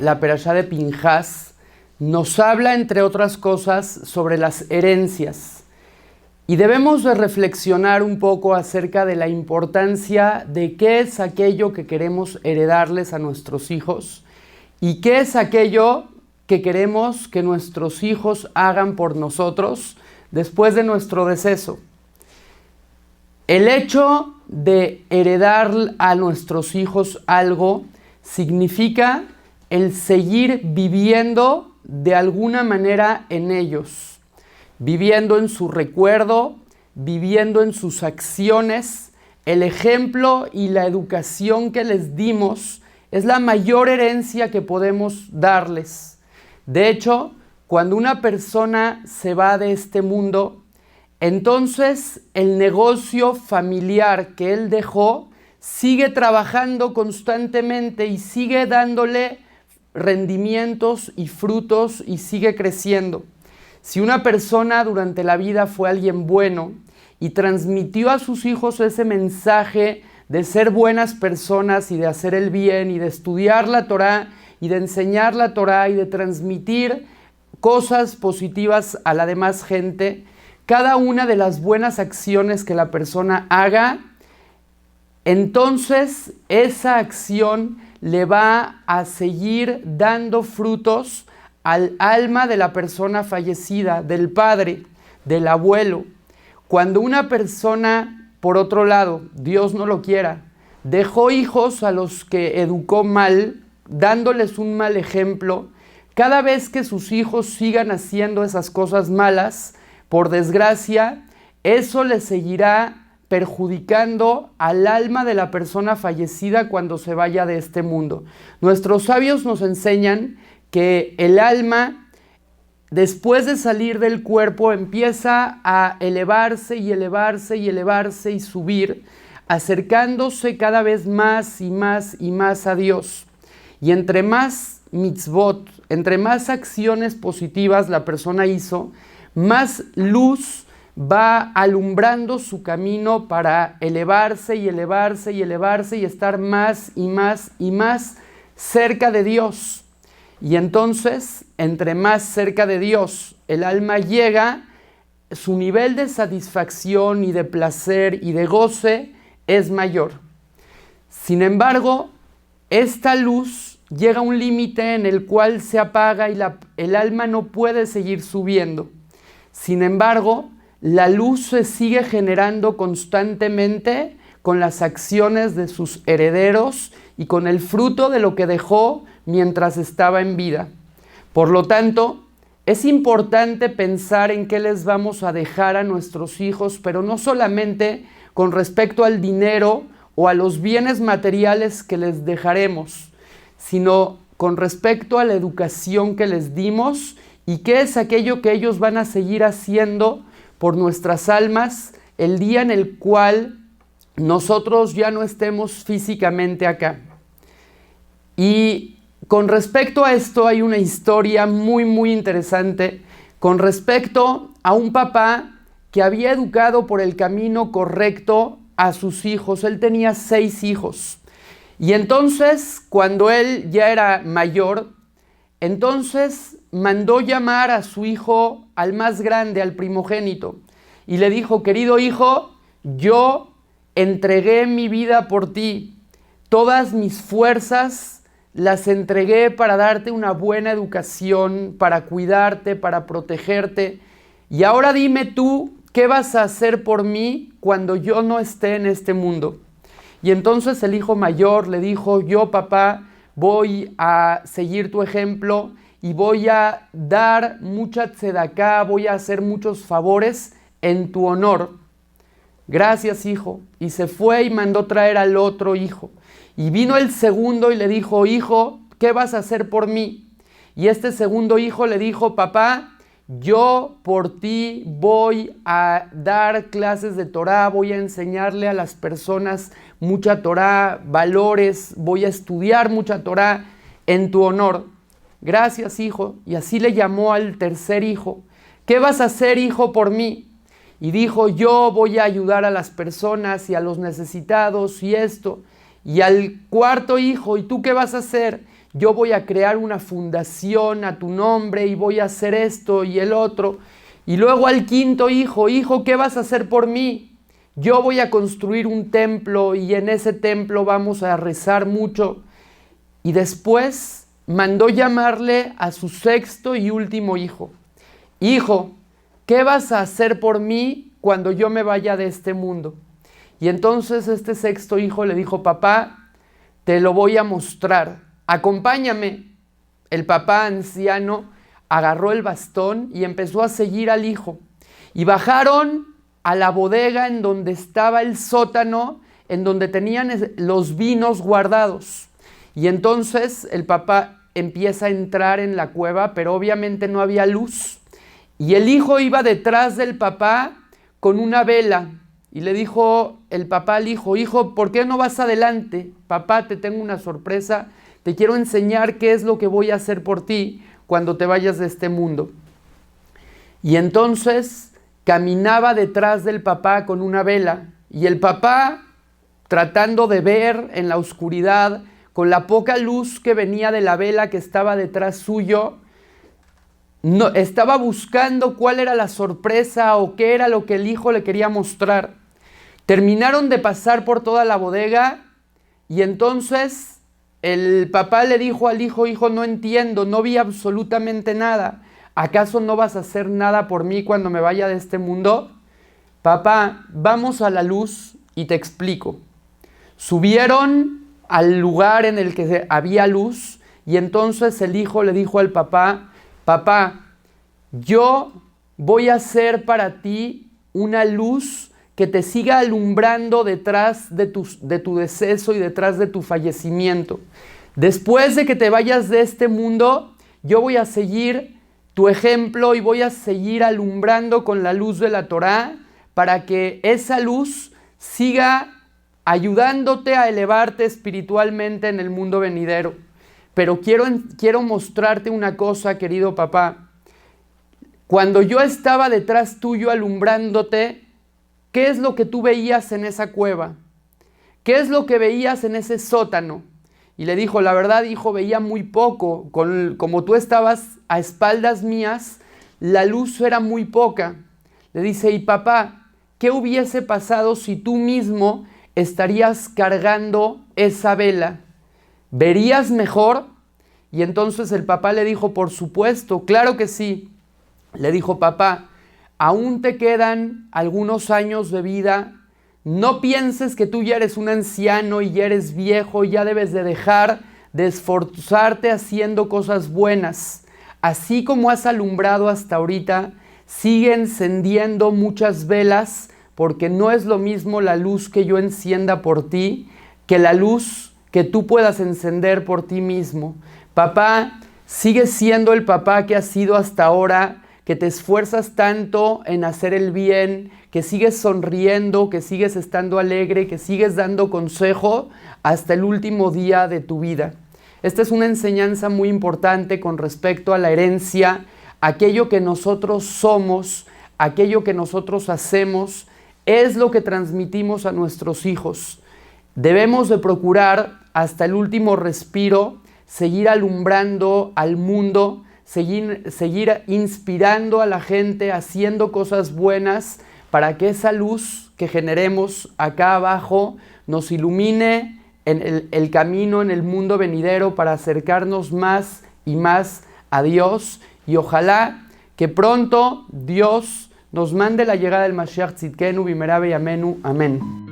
la perashá de Pinhas, nos habla, entre otras cosas, sobre las herencias. Y debemos de reflexionar un poco acerca de la importancia de qué es aquello que queremos heredarles a nuestros hijos y qué es aquello que queremos que nuestros hijos hagan por nosotros después de nuestro deceso. El hecho de heredar a nuestros hijos algo significa el seguir viviendo de alguna manera en ellos, viviendo en su recuerdo, viviendo en sus acciones. El ejemplo y la educación que les dimos es la mayor herencia que podemos darles. De hecho, cuando una persona se va de este mundo, entonces el negocio familiar que él dejó sigue trabajando constantemente y sigue dándole rendimientos y frutos y sigue creciendo. Si una persona durante la vida fue alguien bueno y transmitió a sus hijos ese mensaje de ser buenas personas y de hacer el bien y de estudiar la Torá y de enseñar la Torá y de transmitir cosas positivas a la demás gente, cada una de las buenas acciones que la persona haga, entonces esa acción le va a seguir dando frutos al alma de la persona fallecida, del padre, del abuelo. Cuando una persona, por otro lado, Dios no lo quiera, dejó hijos a los que educó mal, dándoles un mal ejemplo, cada vez que sus hijos sigan haciendo esas cosas malas, por desgracia, eso les seguirá perjudicando al alma de la persona fallecida cuando se vaya de este mundo. Nuestros sabios nos enseñan que el alma, después de salir del cuerpo, empieza a elevarse y elevarse y elevarse y subir, acercándose cada vez más y más y más a Dios. Y entre más mitzvot, entre más acciones positivas la persona hizo, más luz va alumbrando su camino para elevarse y elevarse y elevarse y estar más y más y más cerca de Dios. Y entonces, entre más cerca de Dios el alma llega, su nivel de satisfacción y de placer y de goce es mayor. Sin embargo, esta luz llega a un límite en el cual se apaga y el alma no puede seguir subiendo. Sin embargo, la luz se sigue generando constantemente con las acciones de sus herederos y con el fruto de lo que dejó mientras estaba en vida. Por lo tanto, es importante pensar en qué les vamos a dejar a nuestros hijos, pero no solamente con respecto al dinero o a los bienes materiales que les dejaremos, sino con respecto a la educación que les dimos y qué es aquello que ellos van a seguir haciendo por nuestras almas el día en el cual nosotros ya no estemos físicamente acá. Y con respecto a esto hay una historia muy muy interesante con respecto a un papá que había educado por el camino correcto a sus hijos. Él tenía 6 hijos. Y entonces, cuando él ya era mayor, entonces mandó llamar a su hijo, al más grande, al primogénito, y le dijo: querido hijo, yo entregué mi vida por ti, todas mis fuerzas las entregué para darte una buena educación, para cuidarte, para protegerte, y ahora dime tú, ¿qué vas a hacer por mí cuando yo no esté en este mundo? Y entonces el hijo mayor le dijo: yo, papá, voy a seguir tu ejemplo y voy a dar mucha tzedaká, voy a hacer muchos favores en tu honor. Gracias, hijo. Y se fue y mandó traer al otro hijo. Y vino el segundo y le dijo: hijo, ¿qué vas a hacer por mí? Y este segundo hijo le dijo: papá, yo por ti voy a dar clases de Torá, voy a enseñarle a las personas mucha Torá, valores, voy a estudiar mucha Torá en tu honor. Gracias, hijo. Y así le llamó al tercer hijo: ¿qué vas a hacer, hijo, por mí? Y dijo: yo voy a ayudar a las personas y a los necesitados y esto. Y al cuarto hijo: ¿y tú qué vas a hacer? yo voy a crear una fundación a tu nombre y voy a hacer esto y el otro. Y luego al quinto hijo, hijo, ¿qué vas a hacer por mí? Yo voy a construir un templo y en ese templo vamos a rezar mucho. Y después mandó llamarle a su sexto y último hijo. Hijo, ¿qué vas a hacer por mí cuando yo me vaya de este mundo? Y entonces este sexto hijo le dijo, papá, te lo voy a mostrar, acompáñame. El papá anciano agarró el bastón y empezó a seguir al hijo. Y bajaron a la bodega en donde estaba el sótano, en donde tenían los vinos guardados. Y entonces el papá empieza a entrar en la cueva, pero obviamente no había luz. Y el hijo iba detrás del papá con una vela. Y le dijo el papá al hijo, hijo, ¿por qué no vas adelante? Papá, te tengo una sorpresa, te quiero enseñar qué es lo que voy a hacer por ti cuando te vayas de este mundo. Y entonces caminaba detrás del papá con una vela. Y el papá, tratando de ver en la oscuridad, con la poca luz que venía de la vela que estaba detrás suyo, no, estaba buscando cuál era la sorpresa o qué era lo que el hijo le quería mostrar. Terminaron de pasar por toda la bodega y entonces el papá le dijo al hijo, hijo, no entiendo, no vi absolutamente nada. ¿Acaso no vas a hacer nada por mí cuando me vaya de este mundo? Papá, vamos a la luz y te explico. Subieron al lugar en el que había luz y entonces el hijo le dijo al papá, papá, yo voy a hacer para ti una luz que te siga alumbrando detrás de tu deceso y detrás de tu fallecimiento. Después de que te vayas de este mundo, yo voy a seguir tu ejemplo y voy a seguir alumbrando con la luz de la Torá para que esa luz siga ayudándote a elevarte espiritualmente en el mundo venidero. Pero quiero mostrarte una cosa, querido papá. Cuando yo estaba detrás tuyo alumbrándote, ¿qué es lo que tú veías en esa cueva? ¿Qué es lo que veías en ese sótano? Y le dijo, la verdad, hijo, veía muy poco. Como tú estabas a espaldas mías, la luz era muy poca. Le dice, y papá, ¿qué hubiese pasado si tú mismo estarías cargando esa vela? ¿Verías mejor? Y entonces el papá le dijo, por supuesto, claro que sí. Le dijo, papá, aún te quedan algunos años de vida. No pienses que tú ya eres un anciano y ya eres viejo y ya debes de dejar de esforzarte haciendo cosas buenas. Así como has alumbrado hasta ahorita, sigue encendiendo muchas velas, porque no es lo mismo la luz que yo encienda por ti que la luz que tú puedas encender por ti mismo. Papá, sigue siendo el papá que has sido hasta ahora, que te esfuerzas tanto en hacer el bien, que sigues sonriendo, que sigues estando alegre, que sigues dando consejo hasta el último día de tu vida. Esta es una enseñanza muy importante con respecto a la herencia, aquello que nosotros somos, aquello que nosotros hacemos, es lo que transmitimos a nuestros hijos. Debemos de procurar hasta el último respiro seguir alumbrando al mundo, seguir inspirando a la gente, haciendo cosas buenas para que esa luz que generemos acá abajo nos ilumine en el camino, en el mundo venidero para acercarnos más y más a Dios. Y ojalá que pronto Dios nos mande la llegada del Mashiach Tzidkenu Bimera B'Yameinu. Amén.